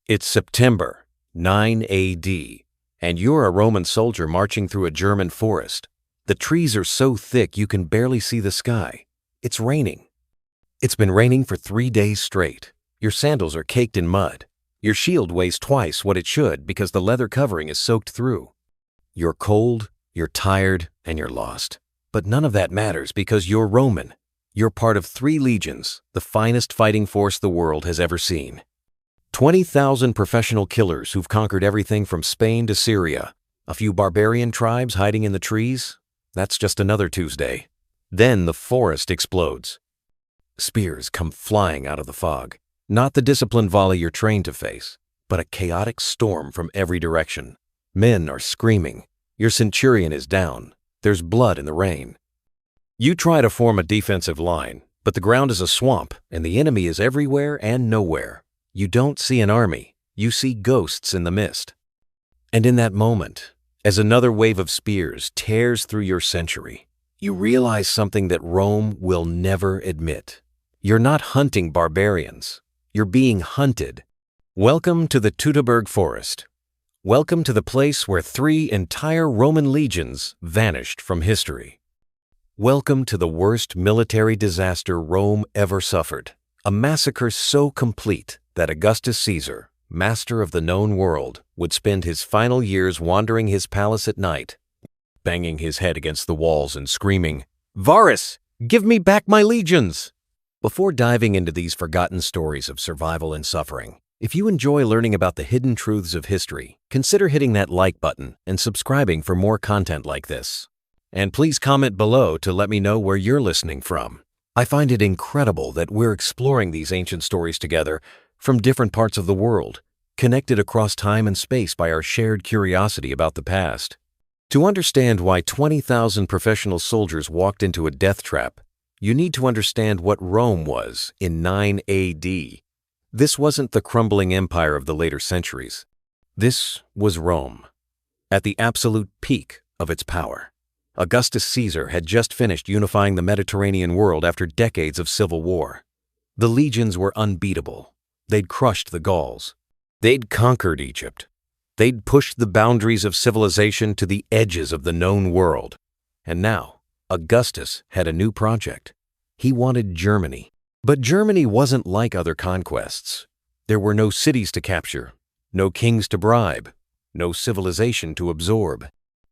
It's September, 9 AD, and you're a Roman soldier marching through a German forest. The trees are so thick you can barely see the sky. It's raining. It's been raining for 3 days straight. Your sandals are caked in mud. Your shield weighs twice what it should because the leather covering is soaked through. You're cold, you're tired, and you're lost. But none of that matters because you're Roman. You're part of 3 legions, the finest fighting force the world has ever seen. 20,000 professional killers who've conquered everything from Spain to Syria. A few barbarian tribes hiding in the trees. That's just another Tuesday. Then the forest explodes. Spears come flying out of the fog. Not the disciplined volley you're trained to face, but a chaotic storm from every direction. Men are screaming. Your centurion is down. There's blood in the rain. You try to form a defensive line, but the ground is a swamp and the enemy is everywhere and nowhere. You don't see an army. You see ghosts in the mist. And in that moment, as another wave of spears tears through your century, you realize something that Rome will never admit. You're not hunting barbarians. You're being hunted. Welcome to the Teutoburg Forest. Welcome to the place where 3 entire Roman legions vanished from history. Welcome to the worst military disaster Rome ever suffered. A massacre so complete that Augustus Caesar, master of the known world, would spend his final years wandering his palace at night, banging his head against the walls and screaming, "Varus, give me back my legions!" Before diving into these forgotten stories of survival and suffering, if you enjoy learning about the hidden truths of history, consider hitting that like button and subscribing for more content like this. And please comment below to let me know where you're listening from. I find it incredible that we're exploring these ancient stories together from different parts of the world, connected across time and space by our shared curiosity about the past. To understand why 20,000 professional soldiers walked into a death trap, you need to understand what Rome was in 9 AD. This wasn't the crumbling empire of the later centuries. This was Rome, at the absolute peak of its power. Augustus Caesar had just finished unifying the Mediterranean world after decades of civil war. The legions were unbeatable. They'd crushed the Gauls. They'd conquered Egypt. They'd pushed the boundaries of civilization to the edges of the known world. And now, Augustus had a new project. He wanted Germany. But Germany wasn't like other conquests. There were no cities to capture, no kings to bribe, no civilization to absorb.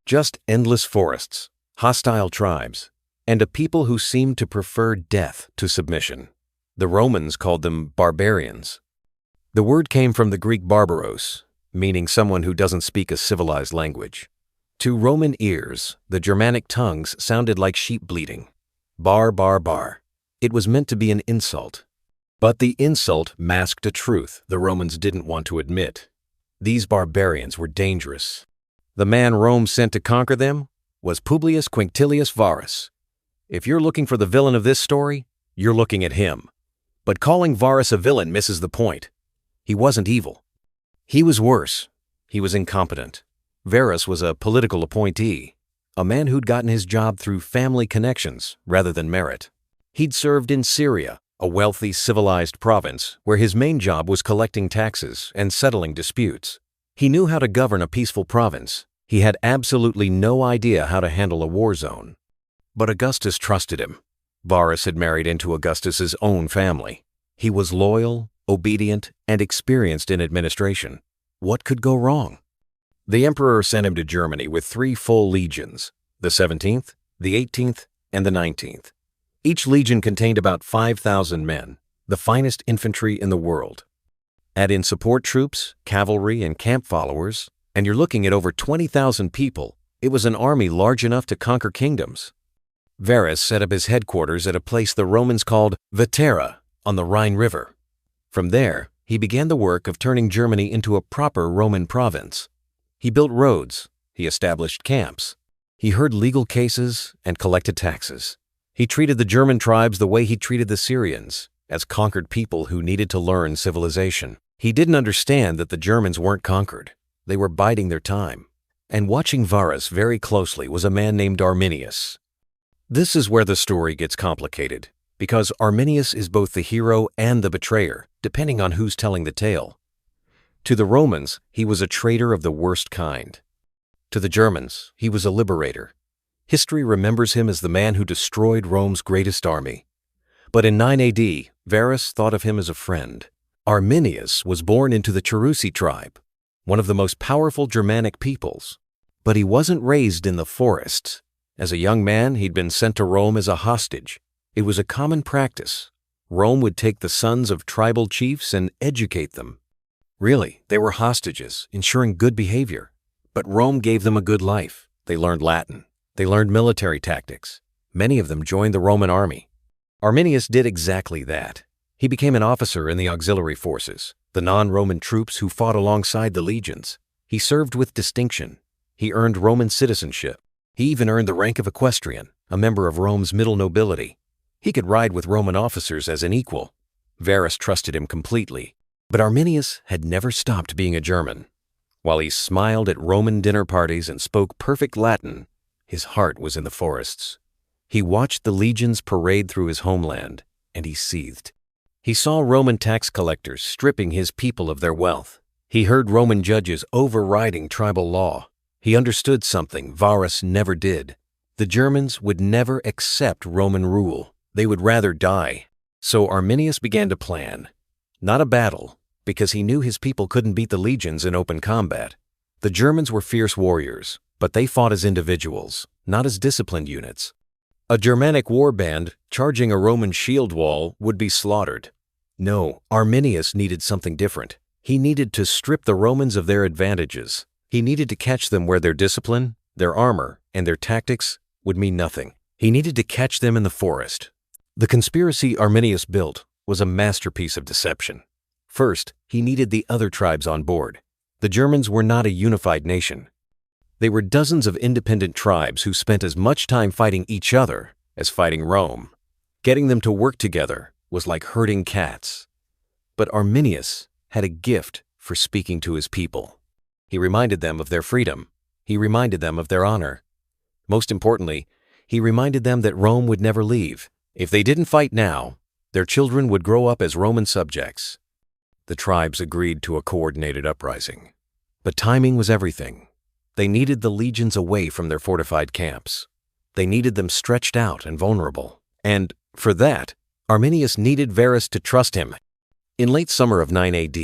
Just endless forests, hostile tribes, and a people who seemed to prefer death to submission. The Romans called them barbarians. The word came from the Greek barbaros, meaning someone who doesn't speak a civilized language. To Roman ears, the Germanic tongues sounded like sheep bleating. Bar, bar, bar. It was meant to be an insult. But the insult masked a truth the Romans didn't want to admit. These barbarians were dangerous. The man Rome sent to conquer them was Publius Quinctilius Varus. If you're looking for the villain of this story, you're looking at him. But calling Varus a villain misses the point. He wasn't evil. He was worse. He was incompetent. Varus was a political appointee, a man who'd gotten his job through family connections rather than merit. He'd served in Syria, a wealthy, civilized province where his main job was collecting taxes and settling disputes. He knew how to govern a peaceful province. He had absolutely no idea how to handle a war zone. But Augustus trusted him. Varus had married into Augustus's own family. He was loyal, obedient, and experienced in administration. What could go wrong? The emperor sent him to Germany with 3 full legions, the 17th, the 18th, and the 19th. Each legion contained about 5,000 men, the finest infantry in the world. Add in support troops, cavalry, and camp followers, and you're looking at over 20,000 people. It was an army large enough to conquer kingdoms. Varus set up his headquarters at a place the Romans called Vetera on the Rhine River. From there, he began the work of turning Germany into a proper Roman province. He built roads, he established camps, he heard legal cases and collected taxes. He treated the German tribes the way he treated the Syrians, as conquered people who needed to learn civilization. He didn't understand that the Germans weren't conquered. They were biding their time. And watching Varus very closely was a man named Arminius. This is where the story gets complicated, because Arminius is both the hero and the betrayer, depending on who's telling the tale. To the Romans, he was a traitor of the worst kind. To the Germans, he was a liberator. History remembers him as the man who destroyed Rome's greatest army. But in 9 AD, Varus thought of him as a friend. Arminius was born into the Cherusci tribe, one of the most powerful Germanic peoples. But he wasn't raised in the forests. As a young man, he'd been sent to Rome as a hostage. It was a common practice. Rome would take the sons of tribal chiefs and educate them. Really, they were hostages, ensuring good behavior. But Rome gave them a good life. They learned Latin. They learned military tactics. Many of them joined the Roman army. Arminius did exactly that. He became an officer in the auxiliary forces, the non-Roman troops who fought alongside the legions. He served with distinction. He earned Roman citizenship. He even earned the rank of equestrian, a member of Rome's middle nobility. He could ride with Roman officers as an equal. Varus trusted him completely. But Arminius had never stopped being a German. While he smiled at Roman dinner parties and spoke perfect Latin, his heart was in the forests. He watched the legions parade through his homeland, and he seethed. He saw Roman tax collectors stripping his people of their wealth. He heard Roman judges overriding tribal law. He understood something Varus never did. The Germans would never accept Roman rule. They would rather die. So Arminius began to plan. Not a battle, because he knew his people couldn't beat the legions in open combat. The Germans were fierce warriors, but they fought as individuals, not as disciplined units. A Germanic war band charging a Roman shield wall would be slaughtered. No, Arminius needed something different. He needed to strip the Romans of their advantages. He needed to catch them where their discipline, their armor, and their tactics would mean nothing. He needed to catch them in the forest. The conspiracy Arminius built was a masterpiece of deception. First, he needed the other tribes on board. The Germans were not a unified nation. They were dozens of independent tribes who spent as much time fighting each other as fighting Rome. Getting them to work together was like herding cats. But Arminius had a gift for speaking to his people. He reminded them of their freedom. He reminded them of their honor. Most importantly, he reminded them that Rome would never leave. If they didn't fight now, their children would grow up as Roman subjects. The tribes agreed to a coordinated uprising. But timing was everything. They needed the legions away from their fortified camps. They needed them stretched out and vulnerable. And, for that, Arminius needed Varus to trust him. In late summer of 9 AD,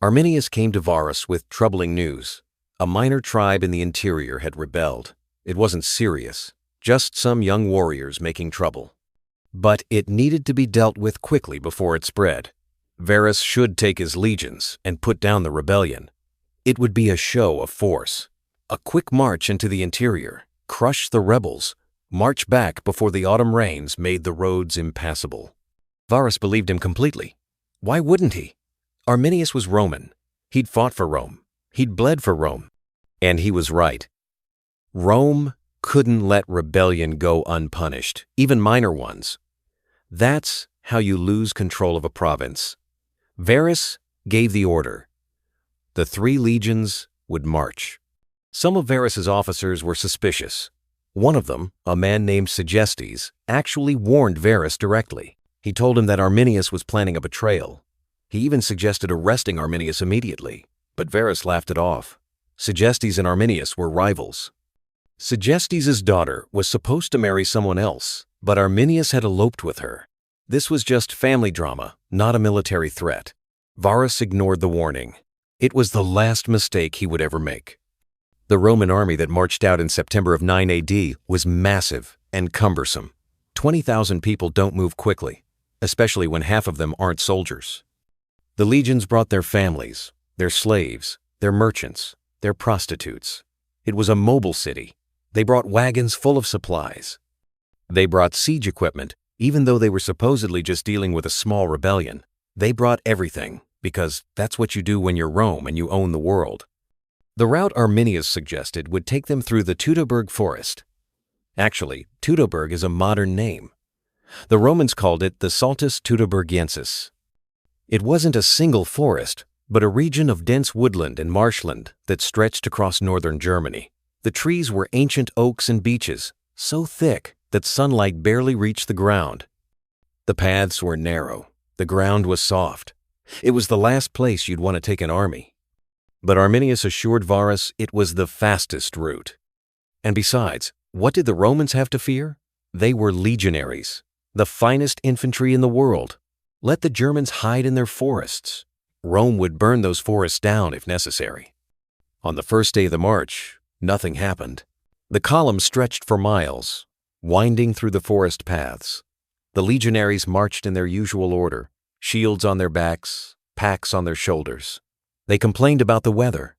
Arminius came to Varus with troubling news. A minor tribe in the interior had rebelled. It wasn't serious, just some young warriors making trouble. But it needed to be dealt with quickly before it spread. Varus should take his legions and put down the rebellion. It would be a show of force. A quick march into the interior, crush the rebels, march back before the autumn rains made the roads impassable. Varus believed him completely. Why wouldn't he? Arminius was Roman. He'd fought for Rome. He'd bled for Rome. And he was right. Rome couldn't let rebellion go unpunished, even minor ones. That's how you lose control of a province. Varus gave the order. The 3 legions would march. Some of Varus's officers were suspicious. One of them, a man named Segestes, actually warned Varus directly. He told him that Arminius was planning a betrayal. He even suggested arresting Arminius immediately, but Varus laughed it off. Segestes and Arminius were rivals. Segestes' daughter was supposed to marry someone else, but Arminius had eloped with her. This was just family drama, not a military threat. Varus ignored the warning. It was the last mistake he would ever make. The Roman army that marched out in September of 9 AD was massive and cumbersome. 20,000 people don't move quickly, especially when half of them aren't soldiers. The legions brought their families, their slaves, their merchants, their prostitutes. It was a mobile city. They brought wagons full of supplies. They brought siege equipment, even though they were supposedly just dealing with a small rebellion. They brought everything, because that's what you do when you're Rome and you own the world. The route Arminius suggested would take them through the Teutoburg Forest. Actually, Teutoburg is a modern name. The Romans called it the Saltus Teutoburgiensis. It wasn't a single forest, but a region of dense woodland and marshland that stretched across northern Germany. The trees were ancient oaks and beeches, so thick that sunlight barely reached the ground. The paths were narrow. The ground was soft. It was the last place you'd want to take an army. But Arminius assured Varus it was the fastest route. And besides, what did the Romans have to fear? They were legionaries, the finest infantry in the world. Let the Germans hide in their forests. Rome would burn those forests down if necessary. On the first day of the march, nothing happened. The column stretched for miles, winding through the forest paths. The legionaries marched in their usual order, shields on their backs, packs on their shoulders. They complained about the weather.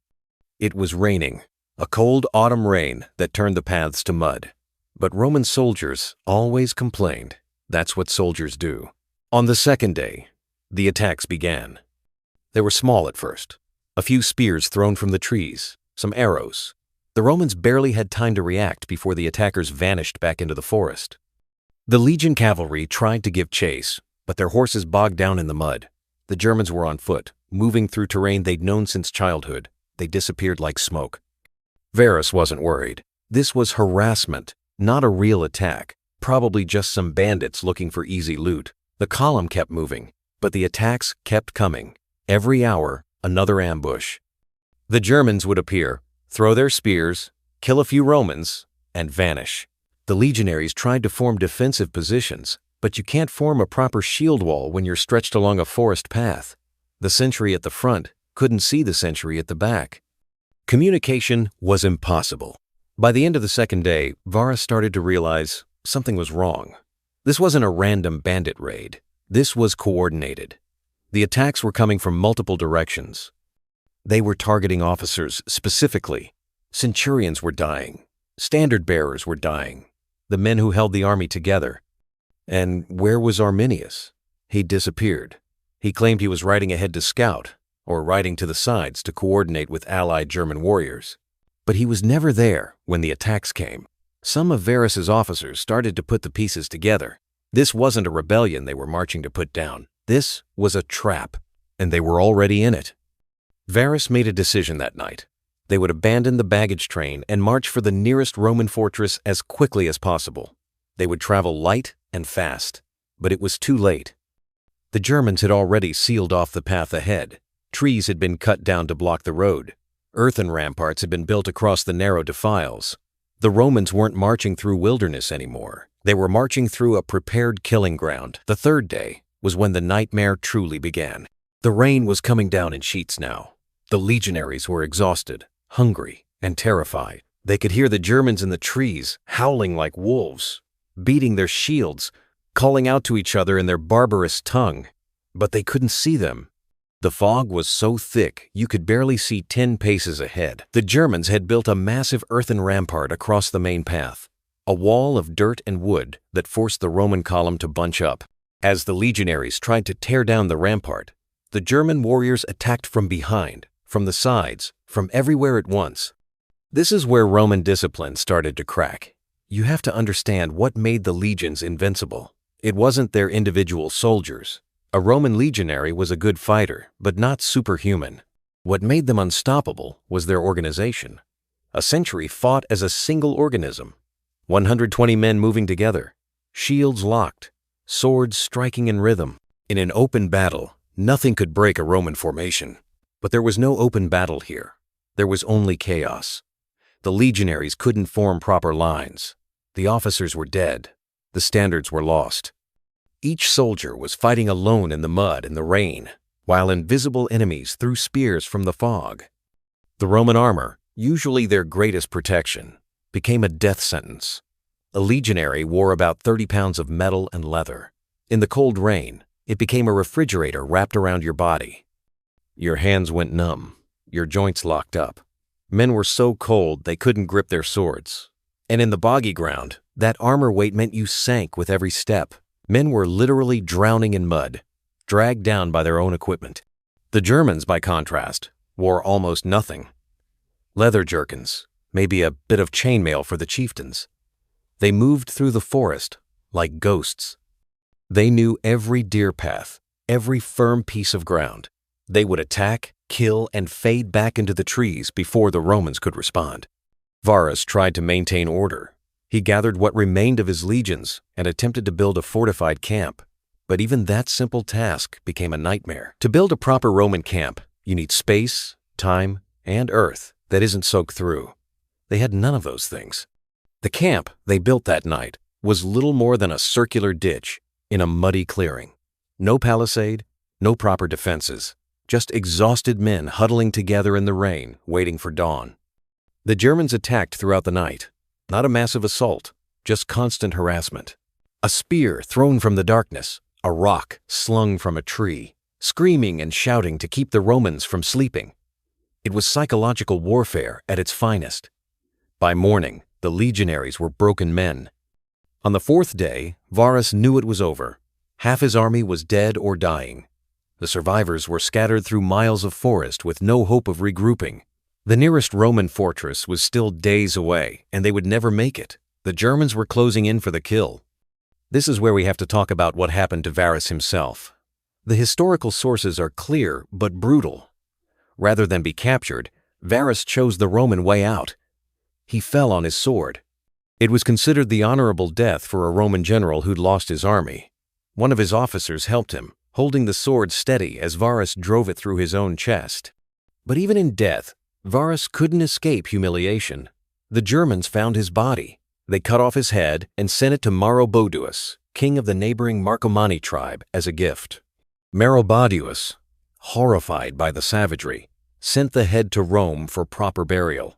It was raining, a cold autumn rain that turned the paths to mud. But Roman soldiers always complained. That's what soldiers do. On the second day, the attacks began. They were small at first. A few spears thrown from the trees, some arrows. The Romans barely had time to react before the attackers vanished back into the forest. The legion cavalry tried to give chase, but their horses bogged down in the mud. The Germans were on foot, moving through terrain they'd known since childhood. They disappeared like smoke. Varus wasn't worried. This was harassment, not a real attack, probably just some bandits looking for easy loot. The column kept moving, but the attacks kept coming. Every hour, another ambush. The Germans would appear, throw their spears, kill a few Romans, and vanish. The legionaries tried to form defensive positions, but you can't form a proper shield wall when you're stretched along a forest path. The sentry at the front couldn't see the sentry at the back. Communication was impossible. By the end of the second day, Varus started to realize something was wrong. This wasn't a random bandit raid. This was coordinated. The attacks were coming from multiple directions. They were targeting officers specifically. Centurions were dying. Standard-bearers were dying. The men who held the army together. And where was Arminius? He disappeared. He claimed he was riding ahead to scout, or riding to the sides to coordinate with allied German warriors. But he was never there when the attacks came. Some of Varus's officers started to put the pieces together. This wasn't a rebellion they were marching to put down. This was a trap, and they were already in it. Varus made a decision that night. They would abandon the baggage train and march for the nearest Roman fortress as quickly as possible. They would travel light and fast, but it was too late. The Germans had already sealed off the path ahead. Trees had been cut down to block the road. Earthen ramparts had been built across the narrow defiles. The Romans weren't marching through wilderness anymore. They were marching through a prepared killing ground. The third day was when the nightmare truly began. The rain was coming down in sheets now. The legionaries were exhausted, hungry, and terrified. They could hear the Germans in the trees howling like wolves, beating their shields, calling out to each other in their barbarous tongue. But they couldn't see them. The fog was so thick you could barely see 10 paces ahead. The Germans had built a massive earthen rampart across the main path, a wall of dirt and wood that forced the Roman column to bunch up. As the legionaries tried to tear down the rampart, the German warriors attacked from behind, from the sides, from everywhere at once. This is where Roman discipline started to crack. You have to understand what made the legions invincible. It wasn't their individual soldiers. A Roman legionary was a good fighter, but not superhuman. What made them unstoppable was their organization. A century fought as a single organism. 120 men moving together, shields locked, swords striking in rhythm. In an open battle, nothing could break a Roman formation. But there was no open battle here. There was only chaos. The legionaries couldn't form proper lines. The officers were dead. The standards were lost. Each soldier was fighting alone in the mud and the rain, while invisible enemies threw spears from the fog. The Roman armor, usually their greatest protection, became a death sentence. A legionary wore about 30 pounds of metal and leather. In the cold rain, it became a refrigerator wrapped around your body. Your hands went numb, your joints locked up. Men were so cold they couldn't grip their swords. And in the boggy ground, that armor weight meant you sank with every step. Men were literally drowning in mud, dragged down by their own equipment. The Germans, by contrast, wore almost nothing. Leather jerkins, maybe a bit of chainmail for the chieftains. They moved through the forest like ghosts. They knew every deer path, every firm piece of ground. They would attack, kill, and fade back into the trees before the Romans could respond. Varus tried to maintain order. He gathered what remained of his legions and attempted to build a fortified camp. But even that simple task became a nightmare. To build a proper Roman camp, you need space, time, and earth that isn't soaked through. They had none of those things. The camp they built that night was little more than a circular ditch in a muddy clearing. No palisade, no proper defenses, just exhausted men huddling together in the rain, waiting for dawn. The Germans attacked throughout the night. Not a massive assault, just constant harassment. A spear thrown from the darkness, a rock slung from a tree, screaming and shouting to keep the Romans from sleeping. It was psychological warfare at its finest. By morning, the legionaries were broken men. On the fourth day, Varus knew it was over. Half his army was dead or dying. The survivors were scattered through miles of forest with no hope of regrouping. The nearest Roman fortress was still days away, and they would never make it. The Germans were closing in for the kill. This is where we have to talk about what happened to Varus himself. The historical sources are clear but brutal. Rather than be captured, Varus chose the Roman way out. He fell on his sword. It was considered the honorable death for a Roman general who'd lost his army. One of his officers helped him, holding the sword steady as Varus drove it through his own chest. But even in death, Varus couldn't escape humiliation. The Germans found his body. They cut off his head and sent it to Maroboduus, king of the neighboring Marcomanni tribe, as a gift. Maroboduus, horrified by the savagery, sent the head to Rome for proper burial.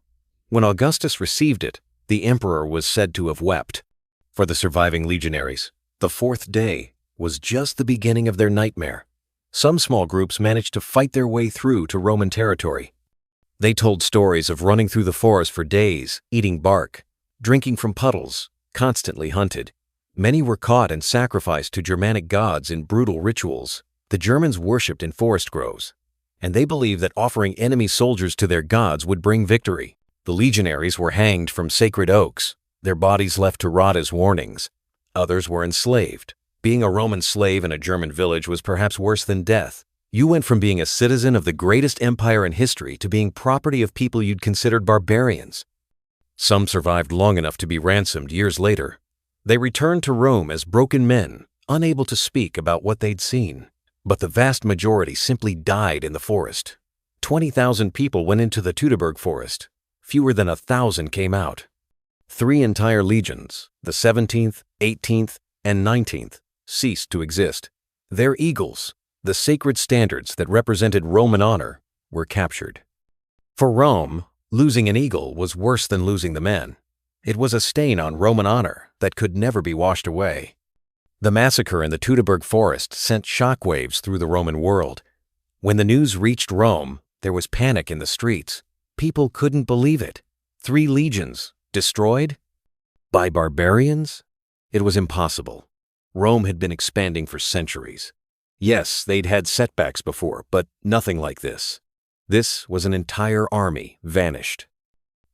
When Augustus received it, the emperor was said to have wept. For the surviving legionaries, the fourth day was just the beginning of their nightmare. Some small groups managed to fight their way through to Roman territory. They told stories of running through the forest for days, eating bark, drinking from puddles, constantly hunted. Many were caught and sacrificed to Germanic gods in brutal rituals. The Germans worshipped in forest groves, and they believed that offering enemy soldiers to their gods would bring victory. The legionaries were hanged from sacred oaks, their bodies left to rot as warnings. Others were enslaved. Being a Roman slave in a German village was perhaps worse than death. You went from being a citizen of the greatest empire in history to being property of people you'd considered barbarians. Some survived long enough to be ransomed years later. They returned to Rome as broken men, unable to speak about what they'd seen. But the vast majority simply died in the forest. 20,000 people went into the Teutoburg Forest. Fewer than 1,000 came out. 3 entire legions, the 17th, 18th, and 19th, ceased to exist. Their eagles, the sacred standards that represented Roman honor, were captured. For Rome, losing an eagle was worse than losing the men. It was a stain on Roman honor that could never be washed away. The massacre in the Teutoburg Forest sent shockwaves through the Roman world. When the news reached Rome, there was panic in the streets. People couldn't believe it. 3 legions destroyed? By barbarians? It was impossible. Rome had been expanding for centuries. Yes, they'd had setbacks before, but nothing like this. This was an entire army vanished.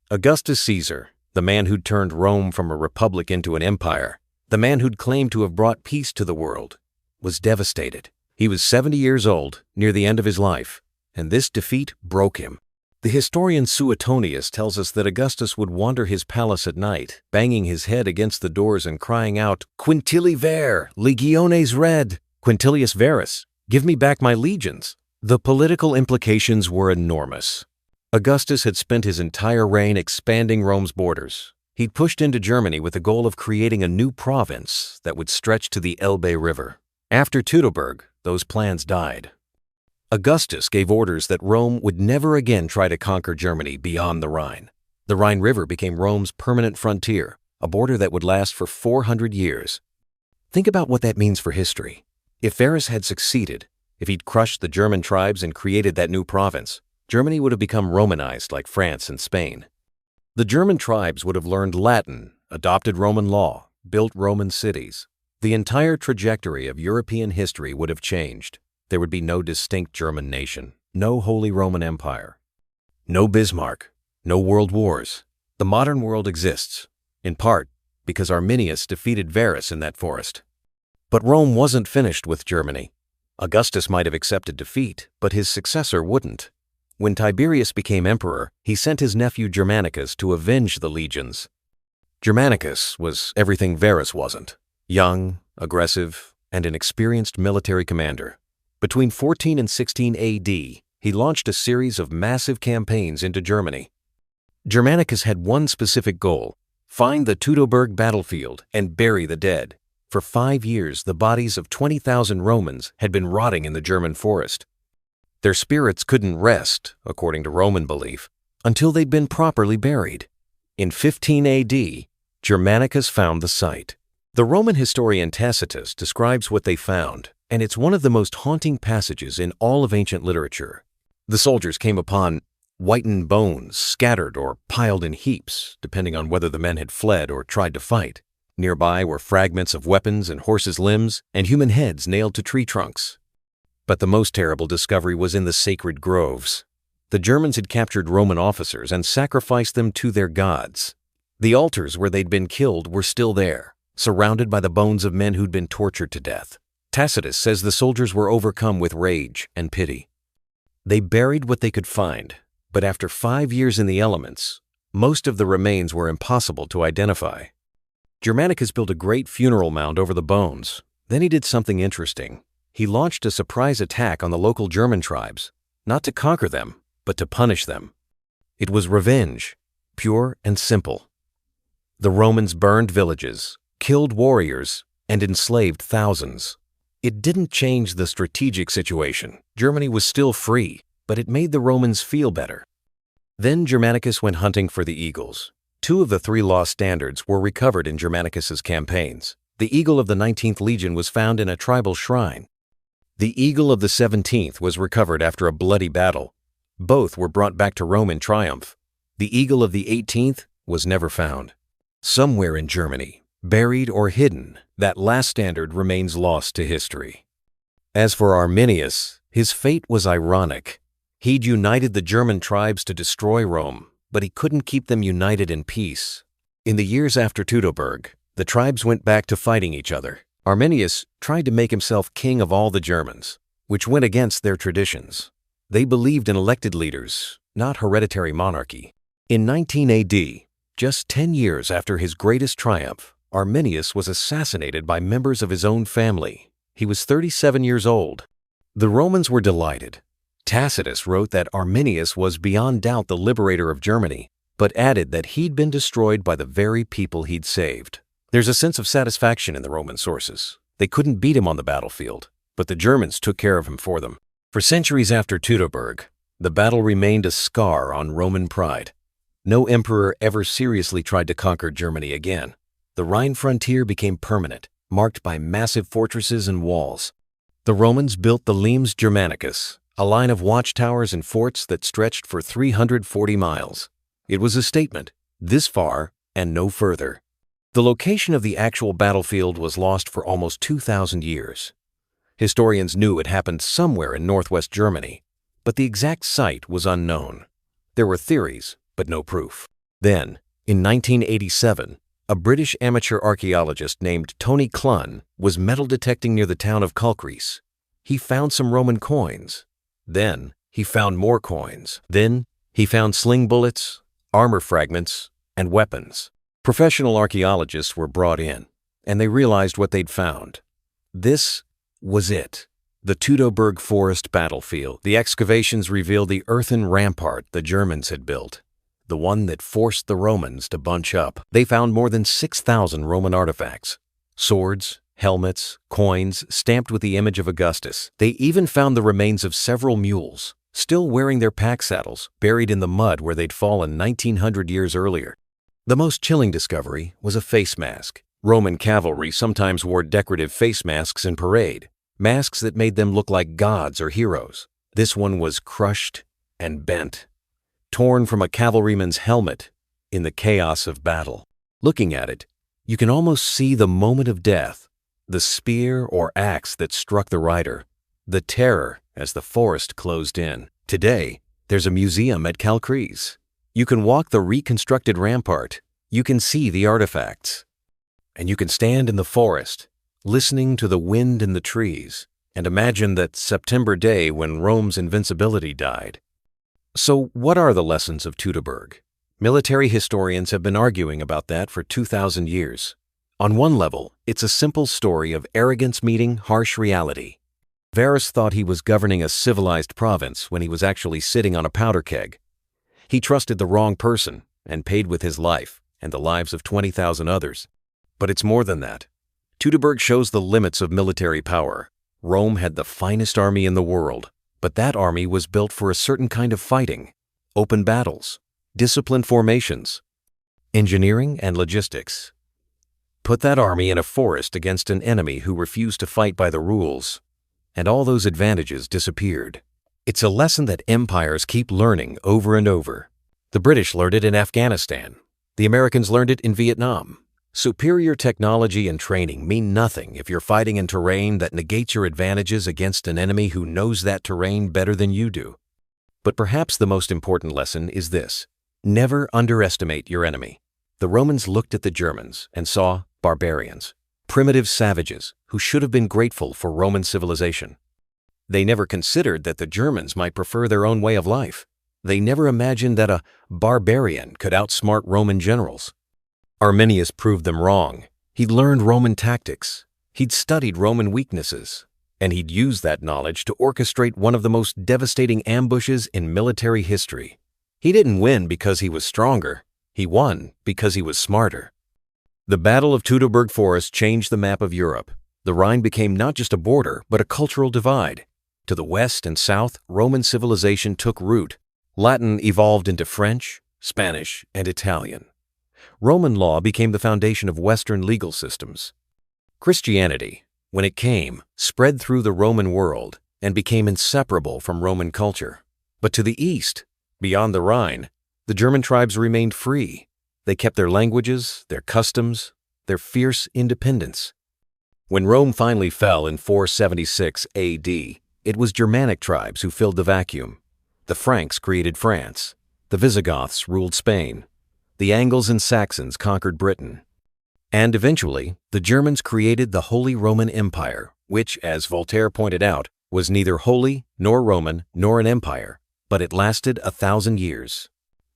Augustus Caesar, the man who'd turned Rome from a republic into an empire, the man who'd claimed to have brought peace to the world, was devastated. He was 70 years old, near the end of his life, and this defeat broke him. The historian Suetonius tells us that Augustus would wander his palace at night, banging his head against the doors and crying out, "Quintili ver, legiones red! Quintilius Verus, give me back my legions!" The political implications were enormous. Augustus had spent his entire reign expanding Rome's borders. He'd pushed into Germany with the goal of creating a new province that would stretch to the Elbe River. After Teutoburg, those plans died. Augustus gave orders that Rome would never again try to conquer Germany beyond the Rhine. The Rhine River became Rome's permanent frontier, a border that would last for 400 years. Think about what that means for history. If Verus had succeeded, if he'd crushed the German tribes and created that new province, Germany would have become Romanized like France and Spain. The German tribes would have learned Latin, adopted Roman law, built Roman cities. The entire trajectory of European history would have changed. There would be no distinct German nation, no Holy Roman Empire, no Bismarck, no world wars. The modern world exists, in part because Arminius defeated Verus in that forest. But Rome wasn't finished with Germany. Augustus might have accepted defeat, but his successor wouldn't. When Tiberius became emperor, he sent his nephew Germanicus to avenge the legions. Germanicus was everything Verus wasn't: young, aggressive, and an experienced military commander. Between 14 and 16 AD, he launched a series of massive campaigns into Germany. Germanicus had one specific goal: find the Teutoburg battlefield and bury the dead. For 5 years, the bodies of 20,000 Romans had been rotting in the German forest. Their spirits couldn't rest, according to Roman belief, until they'd been properly buried. In 15 AD, Germanicus found the site. The Roman historian Tacitus describes what they found, and it's one of the most haunting passages in all of ancient literature. The soldiers came upon whitened bones scattered or piled in heaps, depending on whether the men had fled or tried to fight. Nearby were fragments of weapons and horses' limbs and human heads nailed to tree trunks. But the most terrible discovery was in the sacred groves. The Germans had captured Roman officers and sacrificed them to their gods. The altars where they'd been killed were still there, surrounded by the bones of men who'd been tortured to death. Tacitus says the soldiers were overcome with rage and pity. They buried what they could find, but after 5 years in the elements, most of the remains were impossible to identify. Germanicus built a great funeral mound over the bones. Then he did something interesting. He launched a surprise attack on the local German tribes, not to conquer them, but to punish them. It was revenge, pure and simple. The Romans burned villages, killed warriors, and enslaved thousands. It didn't change the strategic situation. Germany was still free, but it made the Romans feel better. Then Germanicus went hunting for the eagles. 2 of the 3 lost standards were recovered in Germanicus's campaigns. The eagle of the 19th Legion was found in a tribal shrine. The eagle of the 17th was recovered after a bloody battle. Both were brought back to Rome in triumph. The eagle of the 18th was never found. Somewhere in Germany, buried or hidden, that last standard remains lost to history. As for Arminius, his fate was ironic. He'd united the German tribes to destroy Rome, but he couldn't keep them united in peace. In the years after Teutoburg, the tribes went back to fighting each other. Arminius tried to make himself king of all the Germans, which went against their traditions. They believed in elected leaders, not hereditary monarchy. In 19 AD, just 10 years after his greatest triumph, Arminius was assassinated by members of his own family. He was 37 years old. The Romans were delighted. Tacitus wrote that Arminius was beyond doubt the liberator of Germany, but added that he'd been destroyed by the very people he'd saved. There's a sense of satisfaction in the Roman sources. They couldn't beat him on the battlefield, but the Germans took care of him for them. For centuries after Teutoburg, the battle remained a scar on Roman pride. No emperor ever seriously tried to conquer Germany again. The Rhine frontier became permanent, marked by massive fortresses and walls. The Romans built the Limes Germanicus, a line of watchtowers and forts that stretched for 340 miles. It was a statement, this far and no further. The location of the actual battlefield was lost for almost 2,000 years. Historians knew it happened somewhere in northwest Germany, but the exact site was unknown. There were theories, but no proof. Then, in 1987, a British amateur archaeologist named Tony Clunn was metal detecting near the town of Kalkreis. He found some Roman coins. Then, he found more coins. Then, he found sling bullets, armor fragments, and weapons. Professional archaeologists were brought in, and they realized what they'd found. This was it. The Teutoburg Forest battlefield. The excavations revealed the earthen rampart the Germans had built, the one that forced the Romans to bunch up. They found more than 6,000 Roman artifacts, swords, helmets, coins stamped with the image of Augustus. They even found the remains of several mules, still wearing their pack saddles, buried in the mud where they'd fallen 1,900 years earlier. The most chilling discovery was a face mask. Roman cavalry sometimes wore decorative face masks in parade, masks that made them look like gods or heroes. This one was crushed and bent, torn from a cavalryman's helmet in the chaos of battle. Looking at it, you can almost see the moment of death, the spear or axe that struck the rider, the terror as the forest closed in. Today, there's a museum at Kalkreis. You can walk the reconstructed rampart, you can see the artifacts, and you can stand in the forest, listening to the wind in the trees, and imagine that September day when Rome's invincibility died. So what are the lessons of Teutoburg? Military historians have been arguing about that for 2,000 years. On one level, it's a simple story of arrogance meeting harsh reality. Varus thought he was governing a civilized province when he was actually sitting on a powder keg. He trusted the wrong person and paid with his life and the lives of 20,000 others. But it's more than that. Teutoburg shows the limits of military power. Rome had the finest army in the world, but that army was built for a certain kind of fighting: open battles, disciplined formations, engineering and logistics. Put that army in a forest against an enemy who refused to fight by the rules, and all those advantages disappeared. It's a lesson that empires keep learning over and over. The British learned it in Afghanistan. The Americans learned it in Vietnam. Superior technology and training mean nothing if you're fighting in terrain that negates your advantages against an enemy who knows that terrain better than you do. But perhaps the most important lesson is this: never underestimate your enemy. The Romans looked at the Germans and saw barbarians, primitive savages who should have been grateful for Roman civilization. They never considered that the Germans might prefer their own way of life. They never imagined that a barbarian could outsmart Roman generals. Arminius proved them wrong. He'd learned Roman tactics. He'd studied Roman weaknesses. And he'd used that knowledge to orchestrate one of the most devastating ambushes in military history. He didn't win because he was stronger. He won because he was smarter. The Battle of Teutoburg Forest changed the map of Europe. The Rhine became not just a border, but a cultural divide. To the west and south, Roman civilization took root. Latin evolved into French, Spanish, and Italian. Roman law became the foundation of Western legal systems. Christianity, when it came, spread through the Roman world and became inseparable from Roman culture. But to the east, beyond the Rhine, the German tribes remained free. They kept their languages, their customs, their fierce independence. When Rome finally fell in 476 AD, it was Germanic tribes who filled the vacuum. The Franks created France. The Visigoths ruled Spain. The Angles and Saxons conquered Britain. And eventually, the Germans created the Holy Roman Empire, which, as Voltaire pointed out, was neither holy nor Roman nor an empire, but it lasted 1,000 years.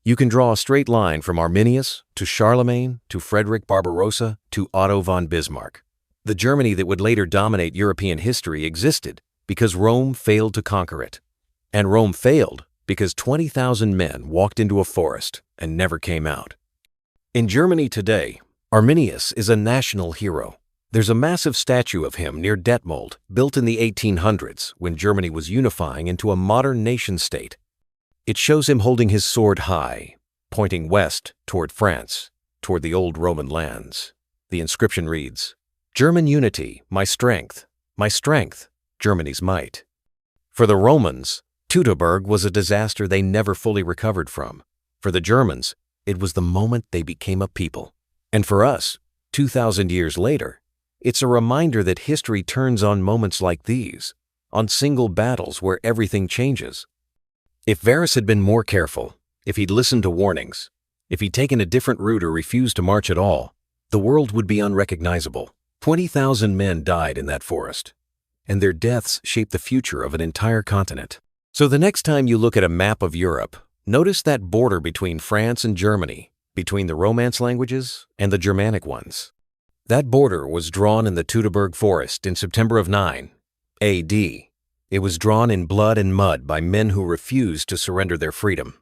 You can draw a straight line from Arminius to Charlemagne to Frederick Barbarossa to Otto von Bismarck. The Germany that would later dominate European history existed because Rome failed to conquer it. And Rome failed because 20,000 men walked into a forest and never came out. In Germany today, Arminius is a national hero. There's a massive statue of him near Detmold, built in the 1800s when Germany was unifying into a modern nation-state. It shows him holding his sword high, pointing west toward France, toward the old Roman lands. The inscription reads, "German unity, my strength, Germany's might." For the Romans, Teutoburg was a disaster they never fully recovered from. For the Germans, it was the moment they became a people. And for us, 2,000 years later, it's a reminder that history turns on moments like these, on single battles where everything changes. If Varus had been more careful, if he'd listened to warnings, if he'd taken a different route or refused to march at all, the world would be unrecognizable. 20,000 men died in that forest, and their deaths shaped the future of an entire continent. So the next time you look at a map of Europe, notice that border between France and Germany, between the Romance languages and the Germanic ones. That border was drawn in the Teutoburg Forest in September of 9 AD. It was drawn in blood and mud by men who refused to surrender their freedom.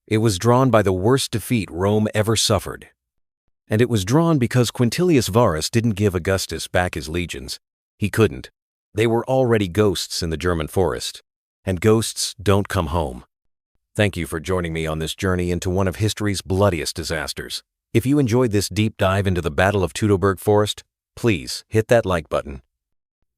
It was drawn by the worst defeat Rome ever suffered. And it was drawn because Quintilius Varus didn't give Augustus back his legions. He couldn't. They were already ghosts in the German forest. And ghosts don't come home. Thank you for joining me on this journey into one of history's bloodiest disasters. If you enjoyed this deep dive into the Battle of Teutoburg Forest, please hit that like button.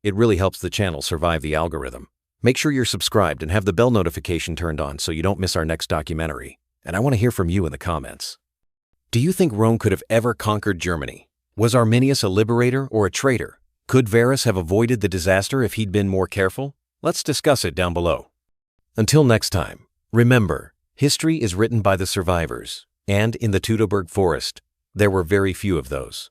It really helps the channel survive the algorithm. Make sure you're subscribed and have the bell notification turned on so you don't miss our next documentary. And I want to hear from you in the comments. Do you think Rome could have ever conquered Germany? Was Arminius a liberator or a traitor? Could Varus have avoided the disaster if he'd been more careful? Let's discuss it down below. Until next time, remember, history is written by the survivors, and in the Teutoburg Forest, there were very few of those.